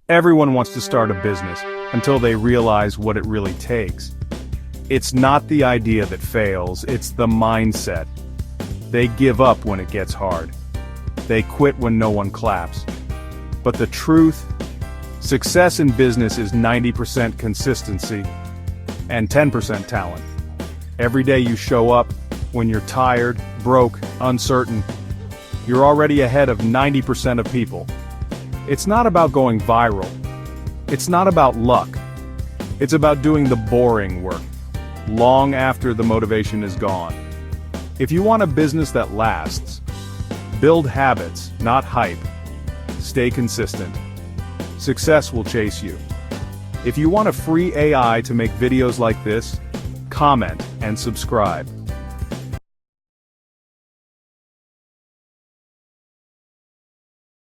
Everyone wants to start a business until they realize what it really takes. It's not the idea that fails, it's the mindset. They give up when it gets hard. They quit when no one claps. But the truth, success in business is 90% consistency and 10% talent. Every day you show up, when you're tired, broke, uncertain, you're already ahead of 90% of people. It's not about going viral. It's not about luck. It's about doing the boring work, long after the motivation is gone. If you want a business that lasts, build habits, not hype. Stay consistent. Success will chase you. If you want a free AI to make videos like this, comment and subscribe.